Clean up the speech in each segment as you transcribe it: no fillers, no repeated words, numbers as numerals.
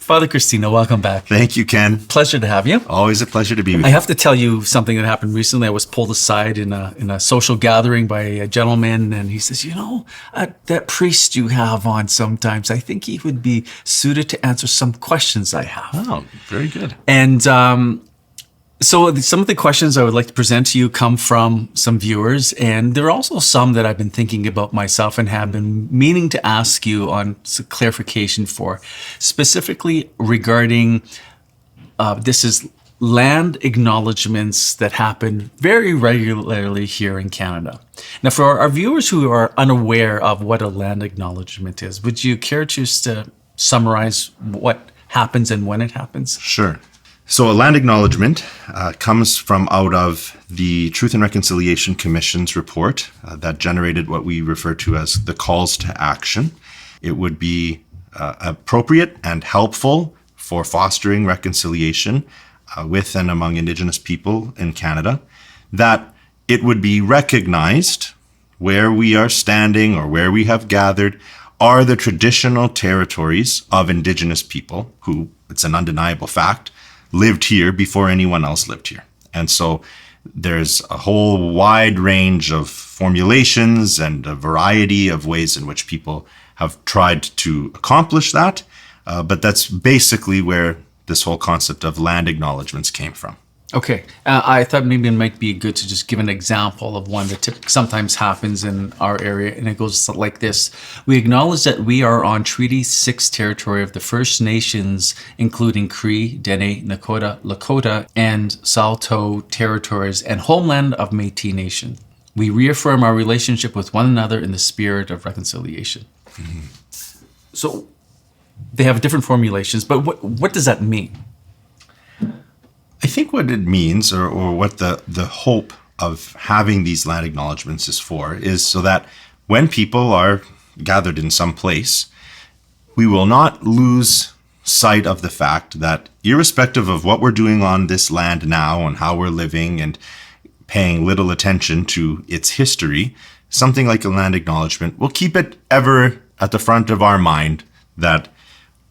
Father Cristino, welcome back. Thank you, Ken. Pleasure to have you. Always a pleasure to be with I you. have to tell you something that happened recently. I was pulled aside in a social gathering by a gentleman, and he says, that priest you have on sometimes, I think he would be suited to answer some questions I have. Oh, very good. And so some of the questions I would like to present to you come from some viewers, and there are also some that I've been thinking about myself and have been meaning to ask you on some clarification for, specifically regarding this is land acknowledgements that happen very regularly here in Canada. Now, for our viewers who are unaware of what a land acknowledgement is, would you care just to summarize what happens and when it happens? Sure. So a land acknowledgement comes from out of the Truth and Reconciliation Commission's report that generated what we refer to as the calls to action. It would be appropriate and helpful for fostering reconciliation with and among Indigenous people in Canada, that it would be recognized where we are standing or where we have gathered are the traditional territories of Indigenous people who, it's an undeniable fact, lived here before anyone else lived here. And so there's a whole wide range of formulations and a variety of ways in which people have tried to accomplish that. But that's basically where this whole concept of land acknowledgements came from. Okay. I thought maybe it might be good to just give an example of one that sometimes happens in our area, and it goes like this. We acknowledge that we are on Treaty 6 territory of the First Nations, including Cree, Dene, Nakota, Lakota, and Saulteaux territories and homeland of Métis Nation. We reaffirm our relationship with one another in the spirit of reconciliation. Mm-hmm. So they have different formulations, but what does that mean? I think what it means, or what the hope of having these land acknowledgements is for, is so that when people are gathered in some place, we will not lose sight of the fact that irrespective of what we're doing on this land now and how we're living and paying little attention to its history, something like a land acknowledgement will keep it ever at the front of our mind that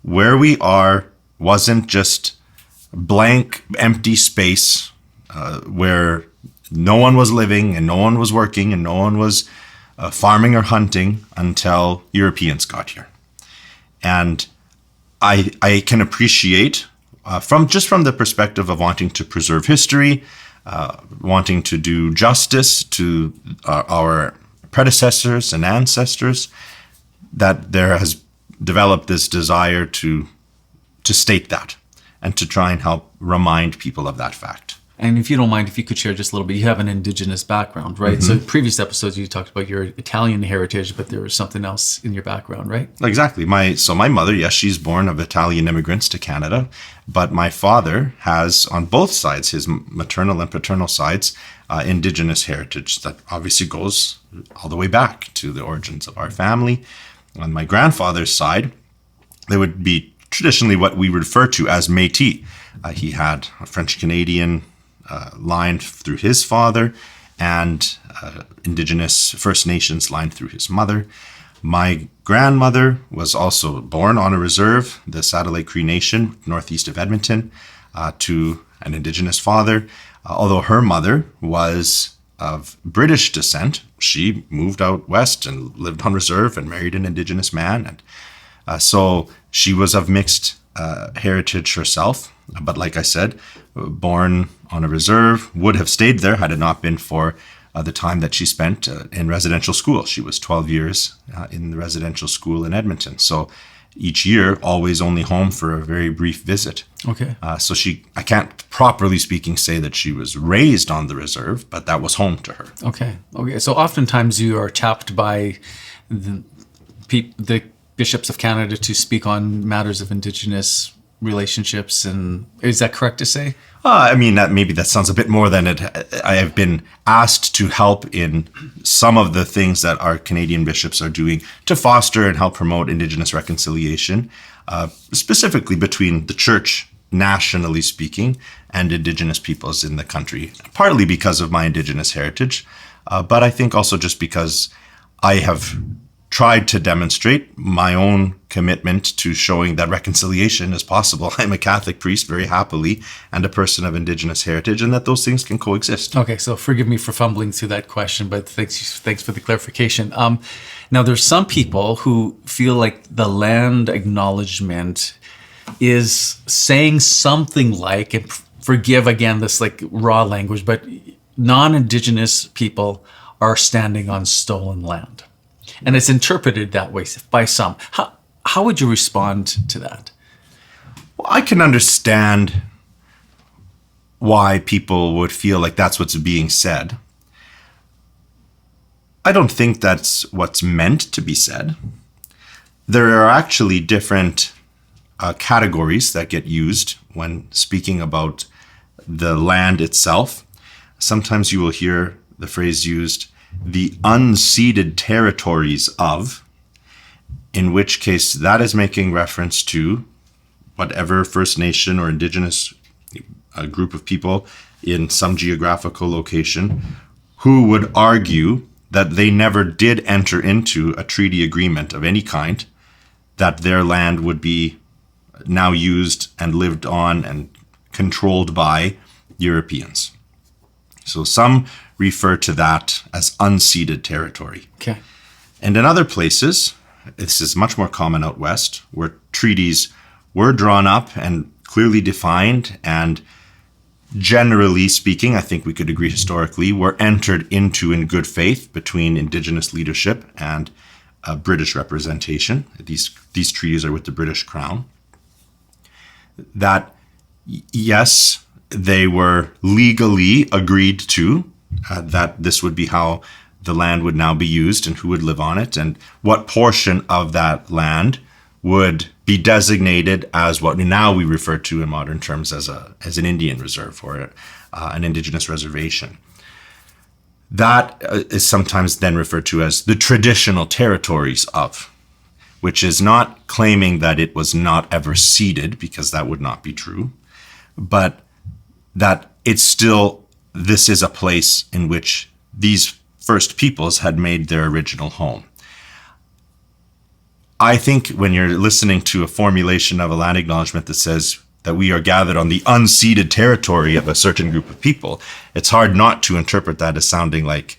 where we are wasn't just blank, empty space where no one was living and no one was working and no one was farming or hunting until Europeans got here. And I can appreciate from the perspective of wanting to preserve history, wanting to do justice to our predecessors and ancestors, that there has developed this desire to state that and to try and help remind people of that fact. And if you don't mind, if you could share just a little bit, you have an Indigenous background, right? Mm-hmm. So in previous episodes, you talked about your Italian heritage, but there was something else in your background, right? Exactly. My mother, yes, she's born of Italian immigrants to Canada, but my father has, on both sides, his maternal and paternal sides, Indigenous heritage that obviously goes all the way back to the origins of our family. On my grandfather's side, there would be traditionally what we refer to as Métis. He had a French-Canadian line through his father and Indigenous First Nations line through his mother. My grandmother was also born on a reserve, the Saddle Lake Cree Nation, northeast of Edmonton, to an Indigenous father. Although her mother was of British descent, she moved out west and lived on reserve and married an Indigenous man. And so she was of mixed heritage herself, but like I said, born on a reserve, would have stayed there had it not been for the time that she spent in residential school. She was 12 years in the residential school in Edmonton. So each year, always only home for a very brief visit. Okay. So I can't properly speaking say that she was raised on the reserve, but that was home to her. Okay. So oftentimes you are tapped by the bishops of Canada to speak on matters of Indigenous relationships, and is that correct to say? That sounds a bit more than it. I have been asked to help in some of the things that our Canadian bishops are doing to foster and help promote Indigenous reconciliation, specifically between the church, nationally speaking, and Indigenous peoples in the country, partly because of my Indigenous heritage, but I think also just because I have tried to demonstrate my own commitment to showing that reconciliation is possible. I'm a Catholic priest very happily and a person of Indigenous heritage, and that those things can coexist. Okay, so forgive me for fumbling through that question, but thanks for the clarification. Now, there's some people who feel like the land acknowledgement is saying something like, and forgive again this like raw language, but non-Indigenous people are standing on stolen land. And it's interpreted that way by some. How would you respond to that? Well, I can understand why people would feel like that's what's being said. I don't think that's what's meant to be said. There are actually different categories that get used when speaking about the land itself. Sometimes you will hear the phrase used, the unceded territories of, in which case that is making reference to whatever First Nation or Indigenous group of people in some geographical location who would argue that they never did enter into a treaty agreement of any kind, that their land would be now used and lived on and controlled by Europeans. So some refer to that as unceded territory. Okay. And in other places, this is much more common out west, where treaties were drawn up and clearly defined, and generally speaking, I think we could agree historically, were entered into in good faith between Indigenous leadership and British representation. These treaties are with the British Crown. That, yes, they were legally agreed to, that this would be how the land would now be used and who would live on it, and what portion of that land would be designated as what now we refer to in modern terms as an Indian reserve or an Indigenous reservation. That is sometimes then referred to as the traditional territories of, which is not claiming that it was not ever ceded, because that would not be true, but that it's still, this is a place in which these first peoples had made their original home. I think when you're listening to a formulation of a land acknowledgement that says that we are gathered on the unceded territory of a certain group of people, it's hard not to interpret that as sounding like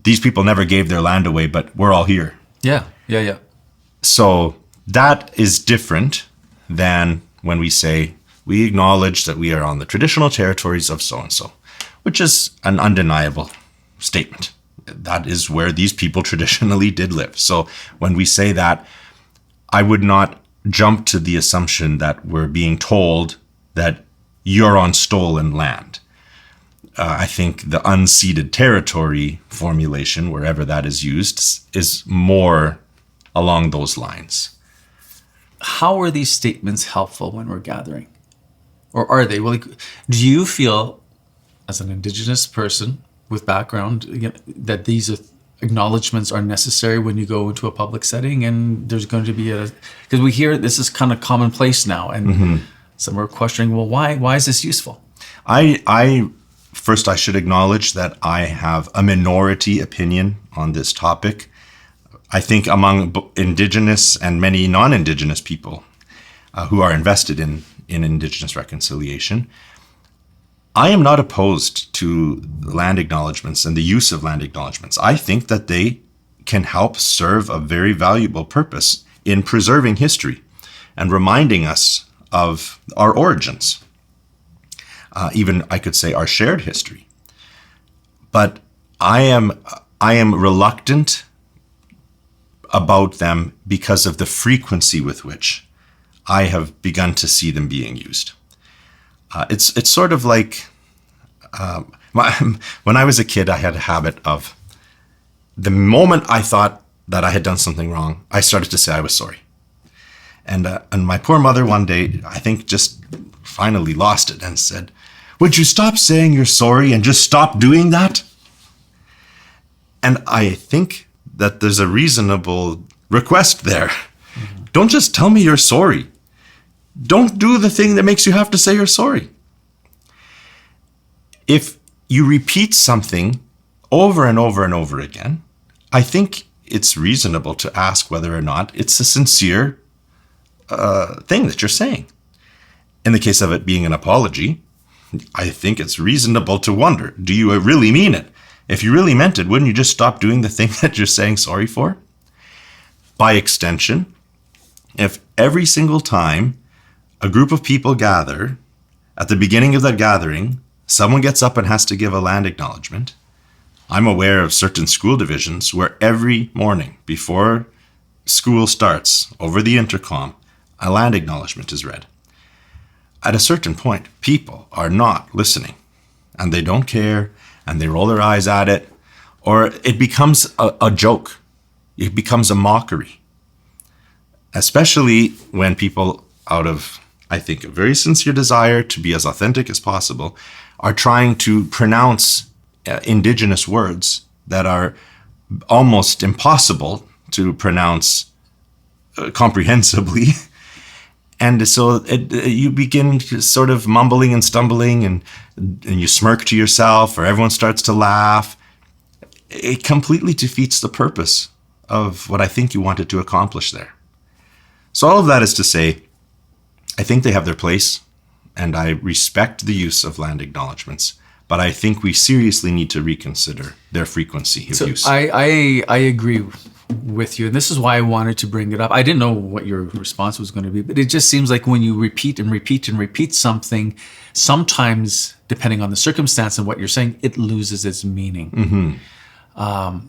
these people never gave their land away, but we're all here. Yeah. So that is different than when we say we acknowledge that we are on the traditional territories of so-and-so, which is an undeniable statement. That is where these people traditionally did live. So when we say that, I would not jump to the assumption that we're being told that you're on stolen land. I think the unceded territory formulation, wherever that is used, is more along those lines. How are these statements helpful when we're gathering? Or are they? Well, do you feel, as an Indigenous person with background, that these acknowledgements are necessary when you go into a public setting and there's going to be because we hear this is kind of commonplace now, and some are questioning, well, why is this useful? First, I should acknowledge that I have a minority opinion on this topic. I think among Indigenous and many non-Indigenous people who are invested in Indigenous reconciliation, I am not opposed to land acknowledgements and the use of land acknowledgements. I think that they can help serve a very valuable purpose in preserving history and reminding us of our origins. Even, I could say, our shared history. But I am reluctant about them because of the frequency with which I have begun to see them being used. It's sort of like when I was a kid, I had a habit of the moment I thought that I had done something wrong, I started to say I was sorry. And my poor mother one day, I think, just finally lost it and said, "Would you stop saying you're sorry and just stop doing that?" And I think that there's a reasonable request there. Mm-hmm. Don't just tell me you're sorry. Don't do the thing that makes you have to say you're sorry. If you repeat something over and over and over again, I think it's reasonable to ask whether or not it's a sincere thing that you're saying. In the case of it being an apology, I think it's reasonable to wonder, do you really mean it? If you really meant it, wouldn't you just stop doing the thing that you're saying sorry for? By extension, if every single time a group of people gather, at the beginning of that gathering, someone gets up and has to give a land acknowledgement, I'm aware of certain school divisions where every morning before school starts, over the intercom, a land acknowledgement is read. At a certain point, people are not listening, and they don't care, and they roll their eyes at it, or it becomes a joke. It becomes a mockery, especially when people, out of, I think, a very sincere desire to be as authentic as possible, are trying to pronounce Indigenous words that are almost impossible to pronounce comprehensibly. And so you begin sort of mumbling and stumbling, and you smirk to yourself, or everyone starts to laugh. It completely defeats the purpose of what I think you wanted to accomplish there. So all of that is to say, I think they have their place, and I respect the use of land acknowledgements, but I think we seriously need to reconsider their frequency of use. I agree with you, and this is why I wanted to bring it up. I didn't know what your response was going to be, but it just seems like when you repeat and repeat and repeat something, sometimes, depending on the circumstance and what you're saying, it loses its meaning. Mm-hmm.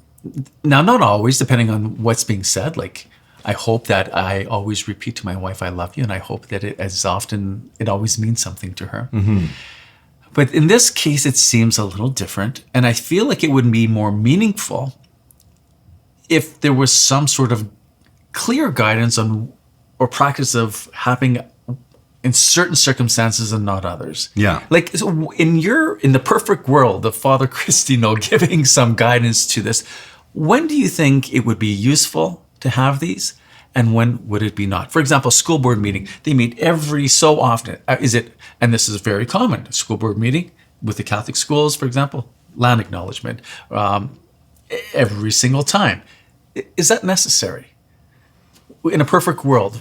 Now, not always, depending on what's being said. Like, I hope that I always repeat to my wife, I love you, and I hope that it always means something to her. Mm-hmm. But in this case, it seems a little different, and I feel like it would be more meaningful if there was some sort of clear guidance on or practice of having in certain circumstances and not others. Yeah. Like, so in the perfect world of Father Cristino giving some guidance to this, when do you think it would be useful to have these, and when would it be not? For example, school board meeting, they meet every so often. And this is very common, school board meeting with the Catholic schools, for example, land acknowledgement, every single time. Is that necessary? In a perfect world,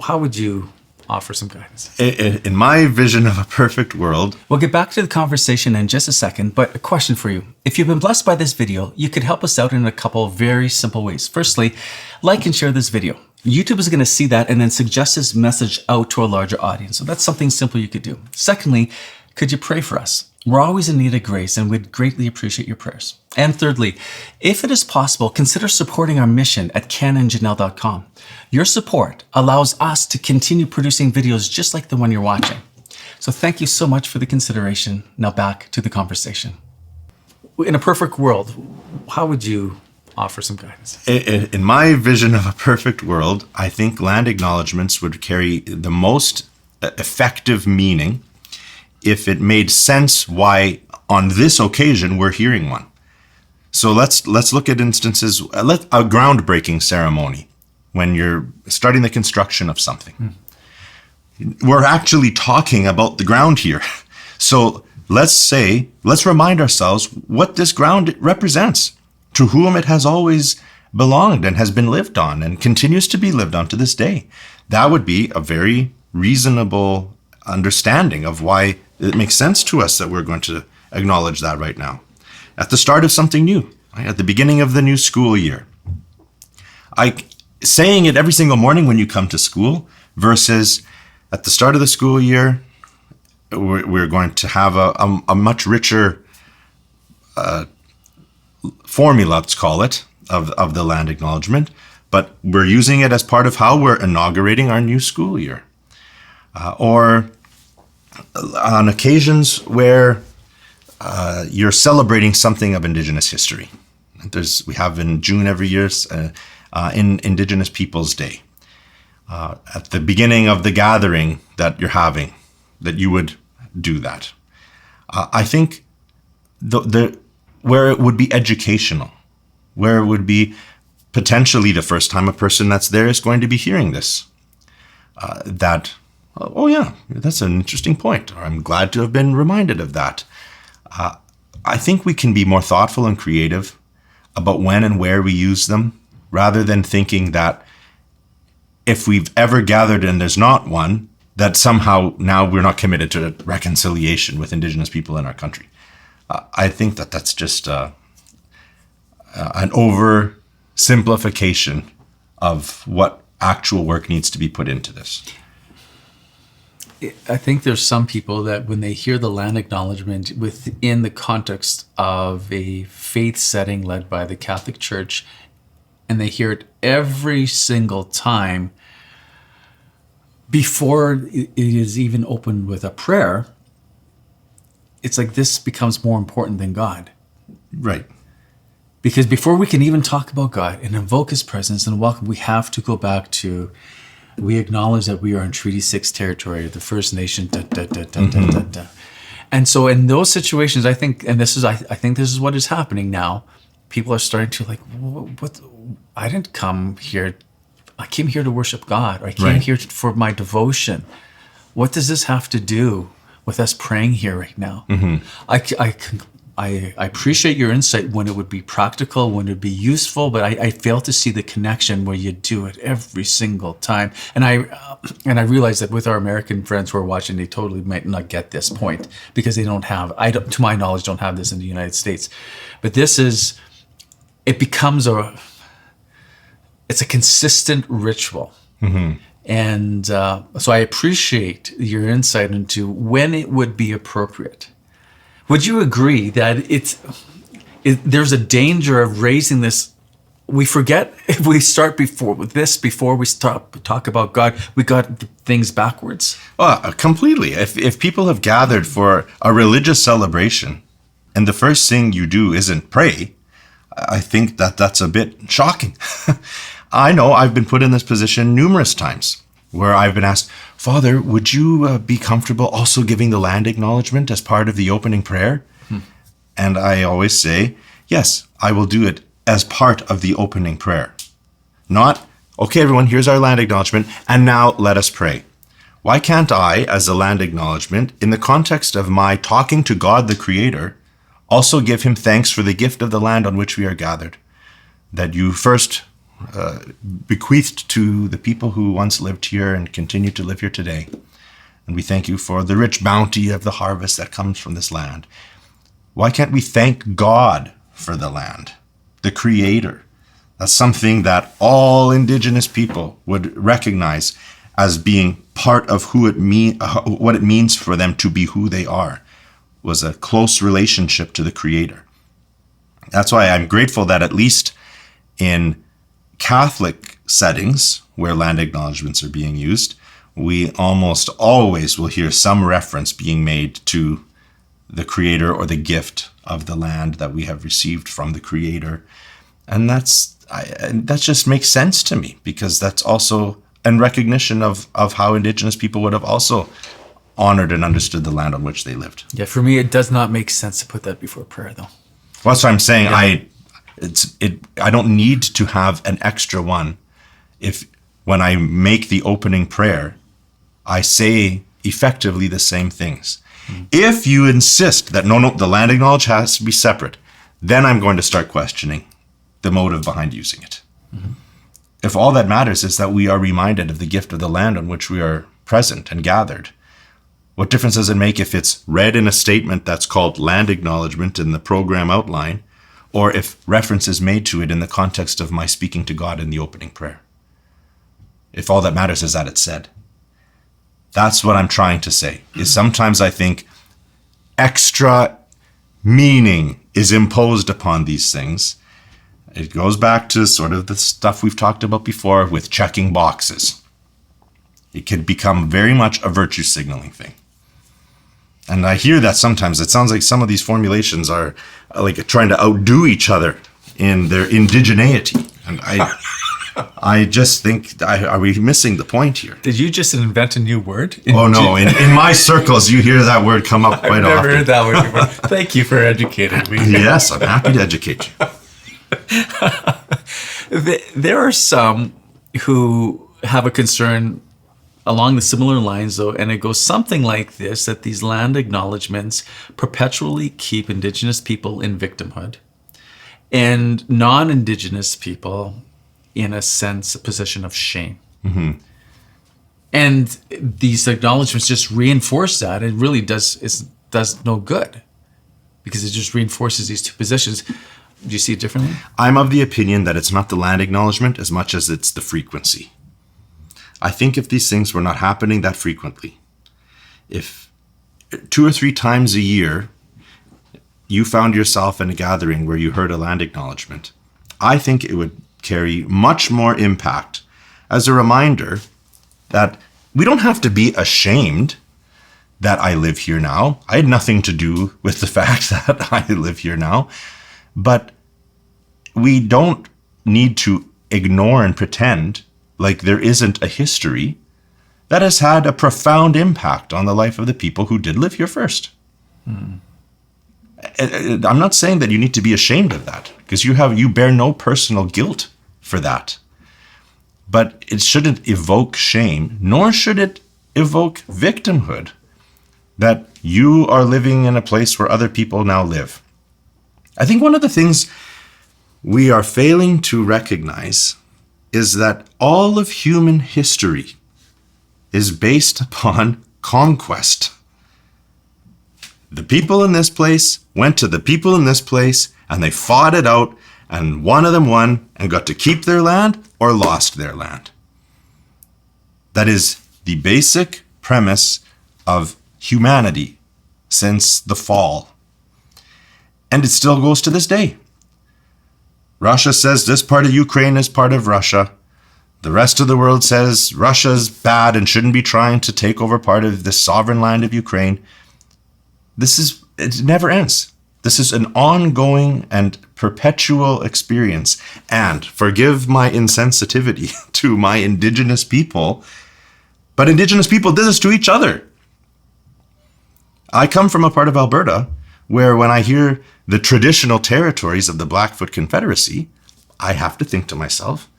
how would you offer some guidance? In my vision of a perfect world... We'll get back to the conversation in just a second, but a question for you. If you've been blessed by this video, you could help us out in a couple of very simple ways. Firstly, like and share this video. YouTube is going to see that and then suggest this message out to a larger audience. So that's something simple you could do. Secondly, could you pray for us? We're always in need of grace, and we'd greatly appreciate your prayers. And thirdly, if it is possible, consider supporting our mission at kenandjanelle.com. Your support allows us to continue producing videos just like the one you're watching. So thank you so much for the consideration. Now back to the conversation. In a perfect world, how would you offer some guidance? In my vision of a perfect world, I think land acknowledgements would carry the most effective meaning if it made sense why on this occasion we're hearing one. So let's look at instances, a groundbreaking ceremony when you're starting the construction of something. We're actually talking about the ground here. So let's remind ourselves what this ground represents, to whom it has always belonged and has been lived on and continues to be lived on to this day. That would be a very reasonable understanding of why it makes sense to us that we're going to acknowledge that right now. At the start of something new, right? At the beginning of the new school year. Saying it every single morning when you come to school versus at the start of the school year, we're going to have a much richer formula, let's call it, of the land acknowledgement, but we're using it as part of how we're inaugurating our new school year. Or on occasions where you're celebrating something of Indigenous history. We have in June every year in Indigenous Peoples Day. At the beginning of the gathering that you're having, that you would do that. I think where it would be educational, where it would be potentially the first time a person that's there is going to be hearing this, oh yeah, that's an interesting point, or I'm glad to have been reminded of that. I think we can be more thoughtful and creative about when and where we use them, rather than thinking that if we've ever gathered and there's not one, that somehow now we're not committed to reconciliation with Indigenous people in our country. I think that that's just an oversimplification of what actual work needs to be put into this. I think there's some people that when they hear the land acknowledgement within the context of a faith setting led by the Catholic Church, and they hear it every single time before it is even opened with a prayer, it's like this becomes more important than God. Right. Because before we can even talk about God and invoke his presence and welcome, we have to go back to, we acknowledge that we are in Treaty 6 territory, the First Nation, And so in those situations, I think, and this is, I think this is what is happening now. People are starting to like, what? I didn't come here. I came here to worship God. Or I came here for my devotion. What does this have to do with us praying here right now? I appreciate your insight when it would be practical, when it would be useful, but I fail to see the connection where you do it every single time. And I realize that with our American friends who are watching, they totally might not get this point because they don't have, to my knowledge, don't have this in the United States. But this is, it becomes it's a consistent ritual. And so I appreciate your insight into when it would be appropriate. Would you agree that there's a danger of raising this? We forget if we start before we talk about God, we got things backwards. Completely. If people have gathered for a religious celebration and the first thing you do isn't pray, I think that's a bit shocking. I know I've been put in this position numerous times where I've been asked, Father, would you be comfortable also giving the land acknowledgement as part of the opening prayer? And I always say, yes, I will do it as part of the opening prayer. Not, okay, everyone, here's our land acknowledgement, and now let us pray. Why can't I, as a land acknowledgement, in the context of my talking to God the Creator, also give him thanks for the gift of the land on which we are gathered, that you first bequeathed to the people who once lived here and continue to live here today. And we thank you for the rich bounty of the harvest that comes from this land. Why can't we thank God for the land, the Creator? That's something that all Indigenous people would recognize as being part of what it means for them to be who they are, was a close relationship to the Creator. That's why I'm grateful that at least in Catholic settings where land acknowledgements are being used, we almost always will hear some reference being made to the Creator or the gift of the land that we have received from the Creator. And that just makes sense to me, because that's also in recognition of how Indigenous people would have also honored and understood the land on which they lived. Yeah, for me, it does not make sense to put that before prayer, though. Well, that's what I'm saying. Yeah. I don't need to have an extra one if when I make the opening prayer, I say effectively the same things. If you insist that no, the land acknowledge has to be separate, then I'm going to start questioning the motive behind using it. If all that matters is that we are reminded of the gift of the land on which we are present and gathered, what difference does it make if it's read in a statement that's called land acknowledgement in the program outline, or if reference is made to it in the context of my speaking to God in the opening prayer? If all that matters is that it's said. That's what I'm trying to say, is sometimes I think extra meaning is imposed upon these things. It goes back to sort of the stuff we've talked about before with checking boxes. It can become very much a virtue signaling thing. And I hear that sometimes. It sounds like some of these formulations are like trying to outdo each other in their indigeneity. And I just think, are we missing the point here? Did you just invent a new word? Oh, no. In my circles, you hear that word come up quite often. I've never heard that word before. Thank you for educating me. Yes, I'm happy to educate you. There are some who have a concern along the similar lines, though, and it goes something like this, that these land acknowledgements perpetually keep Indigenous people in victimhood and non-Indigenous people in a sense, a position of shame. And these acknowledgements just reinforce that. It really does no good because it just reinforces these two positions. Do you see it differently? I'm of the opinion that it's not the land acknowledgement as much as it's the frequency. I think if these things were not happening that frequently, if 2 or 3 times a year you found yourself in a gathering where you heard a land acknowledgement, I think it would carry much more impact as a reminder that we don't have to be ashamed that I live here now. I had nothing to do with the fact that I live here now. But we don't need to ignore and pretend like there isn't a history that has had a profound impact on the life of the people who did live here first. I'm not saying that you need to be ashamed of that, because you bear no personal guilt for that. But it shouldn't evoke shame, nor should it evoke victimhood, that you are living in a place where other people now live. I think one of the things we are failing to recognize is that all of human history is based upon conquest. The people in this place went to the people in this place and they fought it out, and one of them won and got to keep their land or lost their land. That is the basic premise of humanity since the fall. And it still goes to this day. Russia says this part of Ukraine is part of Russia. The rest of the world says Russia's bad and shouldn't be trying to take over part of the sovereign land of Ukraine. It never ends. This is an ongoing and perpetual experience. And forgive my insensitivity to my Indigenous people, but Indigenous people did this to each other. I come from a part of Alberta where when I hear the traditional territories of the Blackfoot Confederacy, I have to think to myself,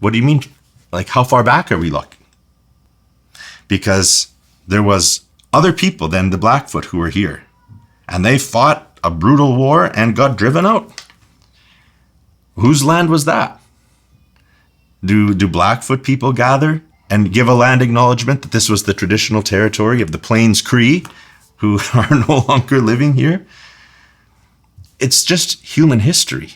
what do you mean? Like, how far back are we looking? Because there was other people than the Blackfoot who were here, and they fought a brutal war and got driven out. Whose land was that? Do Blackfoot people gather and give a land acknowledgement that this was the traditional territory of the Plains Cree, who are no longer living here? It's just human history.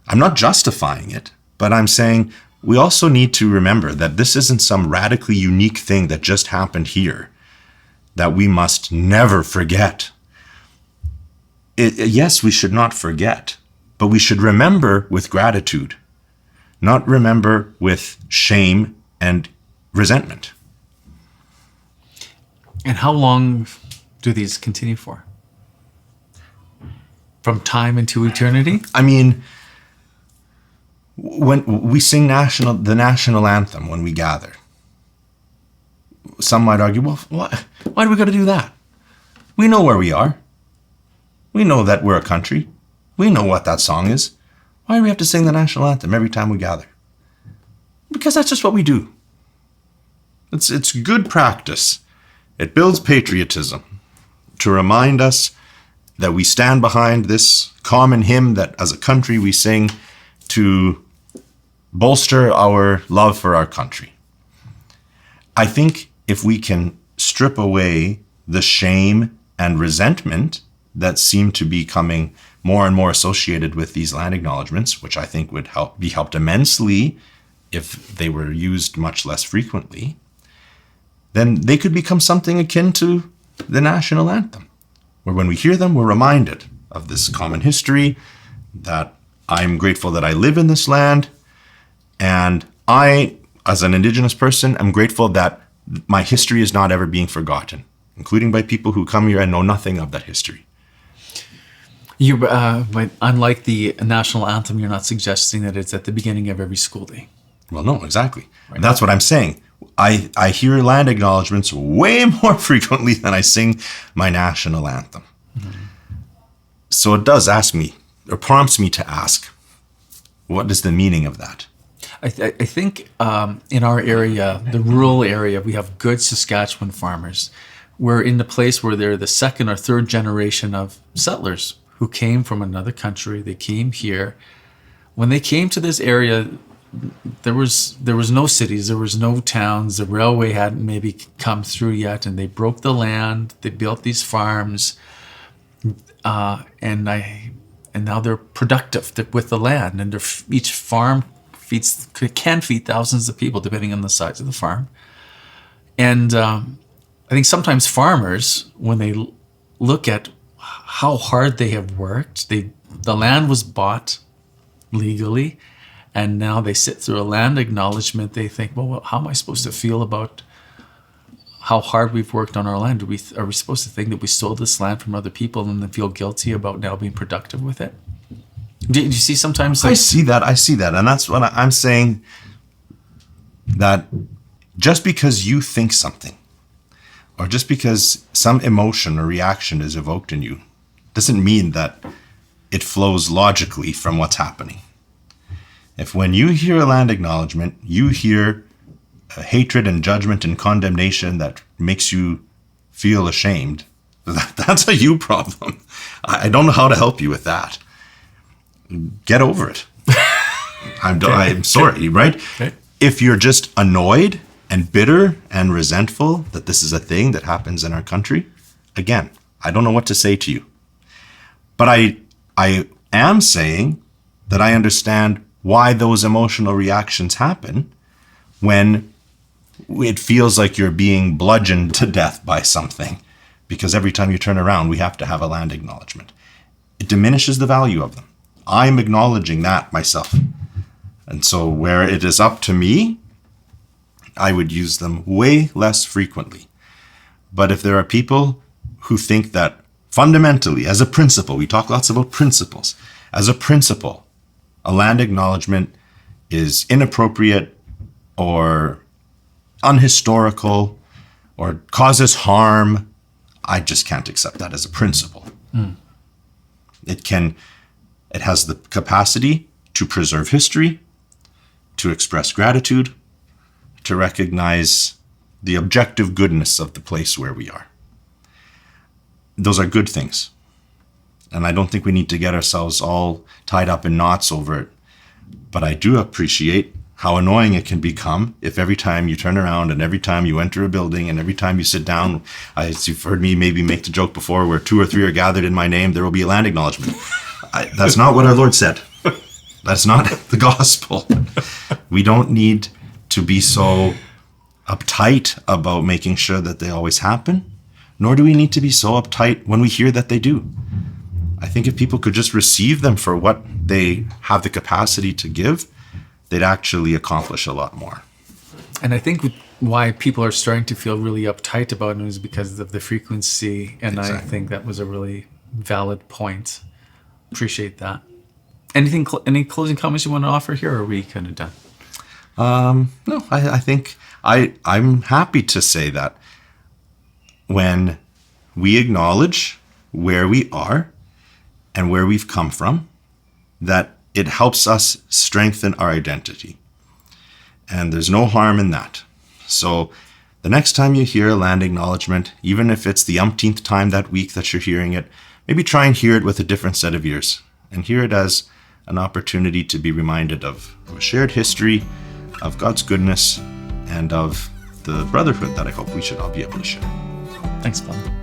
I'm not justifying it, but I'm saying we also need to remember that this isn't some radically unique thing that just happened here that we must never forget. Yes, we should not forget, but we should remember with gratitude, not remember with shame and resentment. And how long do these continue for? From time into eternity? I mean, when we sing the national anthem when we gather, some might argue, well, why do we got to do that? We know where we are. We know that we're a country. We know what that song is. Why do we have to sing the national anthem every time we gather? Because that's just what we do. It's good practice. It builds patriotism to remind us that we stand behind this common hymn that as a country we sing to bolster our love for our country. I think if we can strip away the shame and resentment that seem to be becoming more and more associated with these land acknowledgements, which I think would be helped immensely if they were used much less frequently, then they could become something akin to the national anthem, where when we hear them, we're reminded of this common history, that I'm grateful that I live in this land, and I, as an Indigenous person, am grateful that my history is not ever being forgotten, including by people who come here and know nothing of that history. But unlike the national anthem, you're not suggesting that it's at the beginning of every school day. Well, no, exactly. Right. That's what I'm saying. I hear land acknowledgements way more frequently than I sing my national anthem. Mm-hmm. So it does prompts me to ask, what is the meaning of that? I think in our area, the rural area, we have good Saskatchewan farmers. We're in the place where they're the second or third generation of settlers who came from another country. They came here. When they came to this area, there was no cities, there was no towns, the railway hadn't maybe come through yet, and they broke the land, they built these farms, and now they're productive with the land, and each farm can feed thousands of people depending on the size of the farm. And I think sometimes farmers, when they look at how hard they have worked, the land was bought legally, and now they sit through a land acknowledgement. They think, well, how am I supposed to feel about how hard we've worked on our land? Are we supposed to think that we stole this land from other people and then feel guilty about now being productive with it? Do you see sometimes? I see that. And that's what I'm saying, that just because you think something, or just because some emotion or reaction is evoked in you, doesn't mean that it flows logically from what's happening. If when you hear a land acknowledgement, you hear hatred and judgment and condemnation that makes you feel ashamed, that's a you problem. I don't know how to help you with that. Get over it. I'm sorry, right? Okay. If you're just annoyed and bitter and resentful that this is a thing that happens in our country, again, I don't know what to say to you. But I am saying that I understand why those emotional reactions happen when it feels like you're being bludgeoned to death by something. Because every time you turn around, we have to have a land acknowledgement. It diminishes the value of them. I'm acknowledging that myself. And so where it is up to me, I would use them way less frequently. But if there are people who think that fundamentally, as a principle, we talk lots about principles, as a principle, a land acknowledgement is inappropriate or unhistorical or causes harm, I just can't accept that as a principle. It has the capacity to preserve history, to express gratitude, to recognize the objective goodness of the place where we are. Those are good things. And I don't think we need to get ourselves all tied up in knots over it. But I do appreciate how annoying it can become if every time you turn around and every time you enter a building and every time you sit down, as you've heard me maybe make the joke before, where 2 or 3 are gathered in my name, there will be a land acknowledgement. That's not what our Lord said. That's not the gospel. We don't need to be so uptight about making sure that they always happen, nor do we need to be so uptight when we hear that they do. I think if people could just receive them for what they have the capacity to give, they'd actually accomplish a lot more. And I think why people are starting to feel really uptight about it is because of the frequency. And exactly. I think that was a really valid point. Appreciate that. Any closing comments you want to offer here, or are we kind of done? No, I think I'm happy to say that when we acknowledge where we are and where we've come from, that it helps us strengthen our identity. And there's no harm in that. So the next time you hear a land acknowledgement, even if it's the umpteenth time that week that you're hearing it, maybe try and hear it with a different set of ears and hear it as an opportunity to be reminded of a shared history, of God's goodness, and of the brotherhood that I hope we should all be able to share. Thanks, Father.